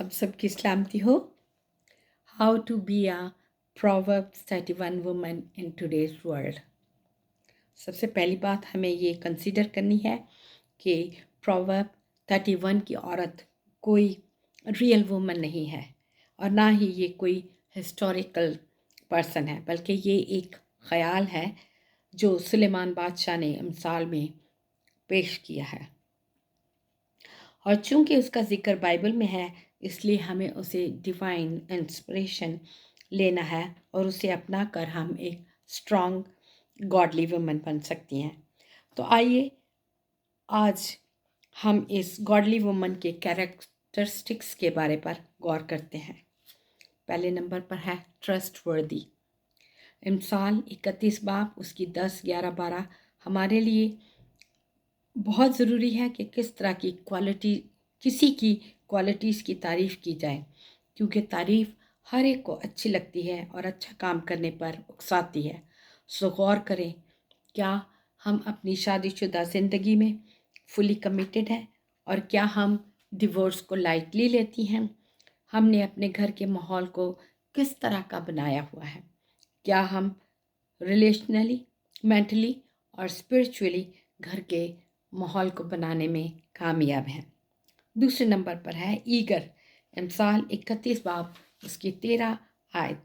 आप सबकी सलामती हो। How to be a proverbs 31 woman in today's world. सबसे पहली बात हमें ये कंसीडर करनी है कि प्रोवर्ब 31 की औरत कोई रियल वुमन नहीं है और ना ही ये कोई हिस्टोरिकल पर्सन है, बल्कि ये एक ख़याल है जो सुलेमान बादशाह ने अमसाल में पेश किया है। और चूंकि उसका ज़िक्र बाइबल में है, इसलिए हमें उसे डिवाइन इंस्पिरेशन लेना है और उसे अपना कर हम एक स्ट्रॉन्ग गॉडली वुमन बन सकती हैं। तो आइए आज हम इस गॉडली वुमन के कैरेक्टरिस्टिक्स के बारे पर गौर करते हैं। पहले नंबर पर है ट्रस्ट वर्दी। इमसाल 31 बाब उसकी 10, 11, 12 हमारे लिए बहुत ज़रूरी है कि किस तरह की क्वालिटी, किसी की क्वालिटीज़ की तारीफ़ की जाए, क्योंकि तारीफ़ हर एक को अच्छी लगती है और अच्छा काम करने पर उकसाती है। सो गौर करें, क्या हम अपनी शादीशुदा ज़िंदगी में फुली कमिटेड हैं और क्या हम डिवोर्स को लाइटली लेती हैं? हमने अपने घर के माहौल को किस तरह का बनाया हुआ है? क्या हम रिलेशनली, मेंटली और स्पिरिचुअली घर के माहौल को बनाने में कामयाब हैं? दूसरे नंबर पर है ईगर। इमसाल 31 बाब उसकी 13 आयत।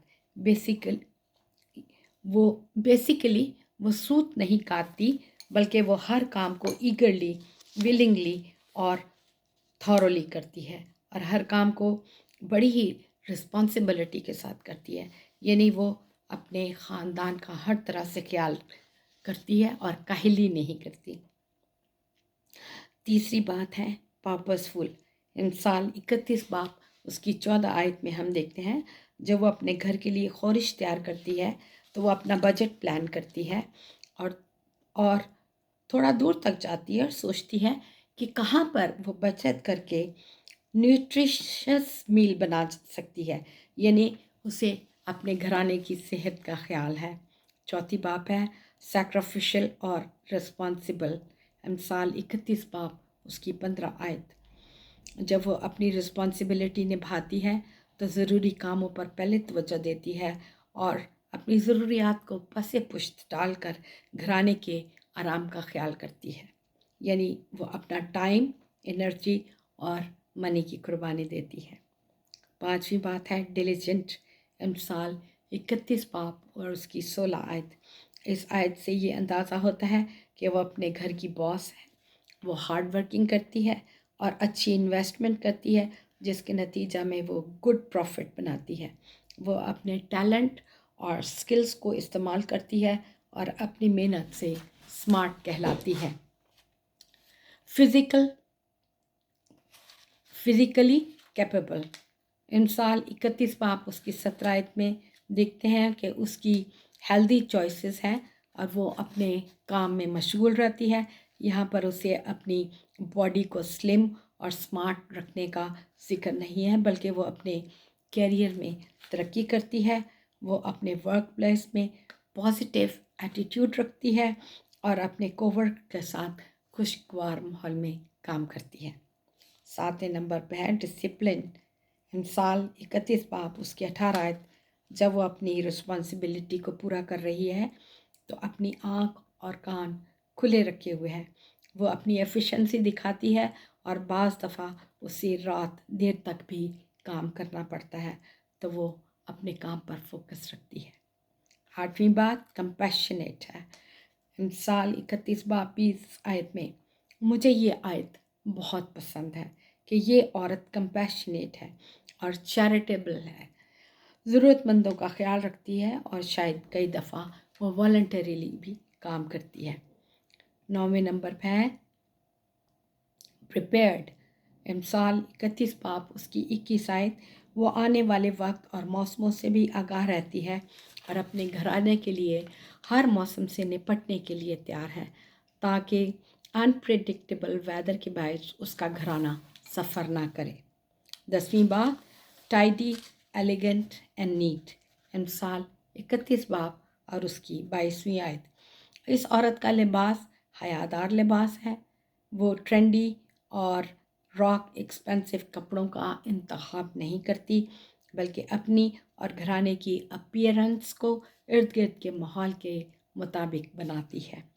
बेसिकली वो सूत नहीं काटती, बल्कि वो हर काम को ईगरली, विलिंगली और थॉरोली करती है और हर काम को बड़ी ही रिस्पॉन्सिबिलिटी के साथ करती है। यानी वो अपने ख़ानदान का हर तरह से ख्याल करती है और काहली नहीं करती। तीसरी बात है पर्पसफुल। इमसाल 31 बाब उसकी 14 आयत में हम देखते हैं, जब वो अपने घर के लिए ख़ोरिश तैयार करती है तो वो अपना बजट प्लान करती है और थोड़ा दूर तक जाती है और सोचती है कि कहाँ पर वो बचत करके न्यूट्रिशियस मील बना सकती है। यानी उसे अपने घराने की सेहत का ख्याल है। चौथी बात है सैक्रिफिशियल और रिस्पॉन्सिबल। इमसाल 31 बाब उसकी 15 आयत। जब वो अपनी रिस्पॉन्सिबिलिटी निभाती है तो ज़रूरी कामों पर पहले तवज्जो देती है और अपनी ज़रूरियात को पसे पुश्त डालकर घराने के आराम का ख्याल करती है। यानी वो अपना टाइम, एनर्जी और मनी की कुर्बानी देती है। पांचवी बात है डिलीजेंट। इमसाल 31 बाब और उसकी 16 आयत। इस आयत से ये अंदाज़ा होता है कि वो अपने घर की बॉस है। वो हार्ड वर्किंग करती है और अच्छी इन्वेस्टमेंट करती है, जिसके नतीजा में वो गुड प्रॉफिट बनाती है। वो अपने टैलेंट और स्किल्स को इस्तेमाल करती है और अपनी मेहनत से स्मार्ट कहलाती है। Physically capable. इमसाल 31 बाब उसकी 17 आयत में देखते हैं कि उसकी हेल्दी चॉइसेस हैं और वो अपने काम में मशगूल रहती है। यहाँ पर उसे अपनी बॉडी को स्लिम और स्मार्ट रखने का जिक्र नहीं है, बल्कि वो अपने कैरियर में तरक्की करती है। वो अपने वर्क प्लेस में पॉजिटिव एटीट्यूड रखती है और अपने कोवर्क के साथ खुशगवार माहौल में काम करती है। 7वें नंबर पर है डिसिप्लिन। इमसाल 31 बाब उसकी 18 आयत। जब वो अपनी रिस्पॉन्सिबिलिटी को पूरा कर रही है तो अपनी आँख और कान खुले रखे हुए है। वो अपनी एफिशिएंसी दिखाती है और बाज़ दफ़ा उसे रात देर तक भी काम करना पड़ता है, तो वो अपने काम पर फोकस रखती है। 8वीं बात कंपैशनेट है। इमसाल 31 बाब 20 आयत में मुझे ये आयत बहुत पसंद है कि ये औरत कंपैशनेट है और चैरिटेबल है, ज़रूरतमंदों का ख्याल रखती है और शायद कई दफ़ा वो वॉलंटरीली भी काम करती है। 9वें नंबर पर है प्रिपेयर्ड। इमसाल 31 बाब उसकी 21 आयत। वो आने वाले वक्त और मौसमों से भी आगाह रहती है और अपने घराने के लिए हर मौसम से निपटने के लिए तैयार है, ताकि अनप्रेडिक्टेबल वेदर के बायस उसका घराना सफ़र ना करे। 10वीं बात टाइडी, एलिगेंट एंड नीट। इमसाल 31 बाब और उसकी 22वीं आयत। इस औरत का लिबास हयादार लिबास है। वो ट्रेंडी और रॉक एक्सपेंसिव कपड़ों का इंतखाब नहीं करती, बल्कि अपनी और घराने की अपीयरेंस को इर्द गिर्द के माहौल के मुताबिक बनाती है।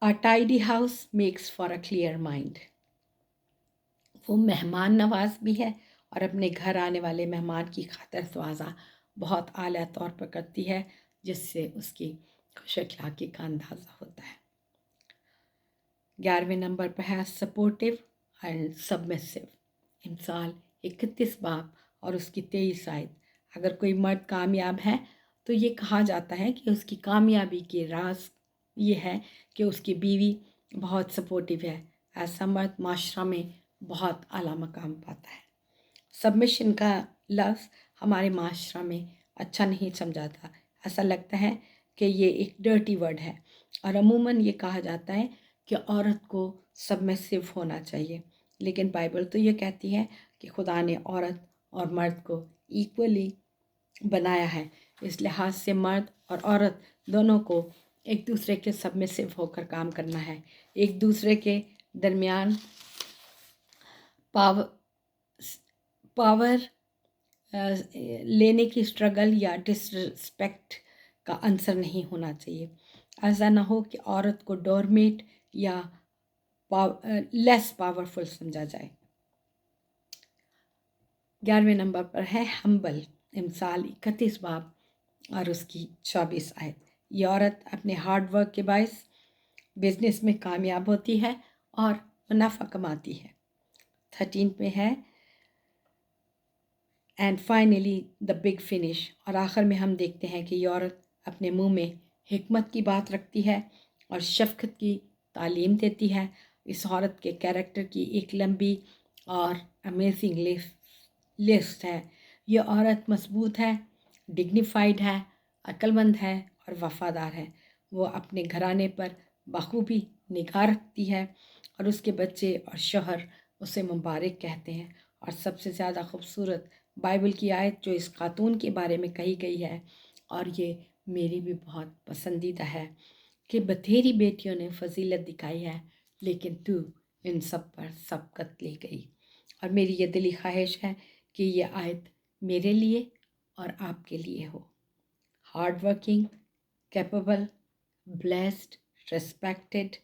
A tidy house makes for a clear mind. वो मेहमान नवाज भी है और अपने घर आने वाले मेहमान की खातिर तवाज़ा बहुत आला तौर पर करती है, जिससे उसकी खुश अखलाक़ी का अंदाज़ा होता है। 11वें नंबर पर है सपोर्टिव एंड सबमिसिव। इमसाल 31 बाब और उसकी 23 आयत। अगर कोई मर्द कामयाब है तो ये कहा जाता है कि उसकी कामयाबी के राज ये है कि उसकी बीवी बहुत सपोर्टिव है। ऐसा मर्द माशरा में बहुत आला मकाम पाता है। सबमिशन का लफ्ज़ हमारे माशरा में अच्छा नहीं समझाता, ऐसा लगता है कि ये एक डर्टी वर्ड है, और अमूमन ये कहा जाता है कि औरत को सबमिसिव होना चाहिए। लेकिन बाइबल तो ये कहती है कि खुदा ने औरत और मर्द को इक्वली बनाया है। इस लिहाज से मर्द और औरत दोनों को एक दूसरे के सबमिसिव होकर काम करना है। एक दूसरे के दरमियान पावर लेने की स्ट्रगल या डिसरिस्पेक्ट का आंसर नहीं होना चाहिए। ऐसा ना हो कि औरत को डोरमेट या लेस पावरफुल समझा जाए। 11वें नंबर पर है हम्बल। इमसाल 31 बाब और उसकी 24 आयत। ये औरत अपने हार्ड वर्क के बायस बिजनेस में कामयाब होती है और मुनाफा कमाती है। 13 पे है and finally the big finish. और आखिर में हम देखते हैं कि ये औरत अपने मुंह में हिकमत की बात रखती है और शफ़क़त की तालीम देती है। इस औरत के कैरेक्टर की एक लंबी और अमेजिंग लिस्ट है। ये औरत मजबूत है, डिग्निफाइड है, अक्लमंद है और वफ़ादार है। वो अपने घराने पर बखूबी निगाह रखती है और उसके बच्चे और शौहर उसे मुबारक कहते हैं। और सबसे ज़्यादा खूबसूरत बाइबल की आयत जो इस खातून के बारे में कही गई है, और ये मेरी भी बहुत पसंदीदा है, कि बथेरी बेटियों ने फजीलत दिखाई है, लेकिन तू इन सब पर सबकत ले गई। और मेरी ये दिली ख्वाहिश है कि ये आयत मेरे लिए और आपके लिए हो। Hard working, capable, blessed, respected,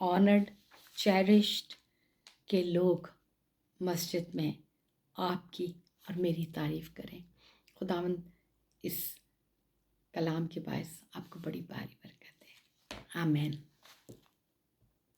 honoured, cherished के लोग मस्जिद में आपकी और मेरी तारीफ़ करें। खुदावंद इस कलाम के बायस आपको बड़ी भारी बरकत है। आमीन।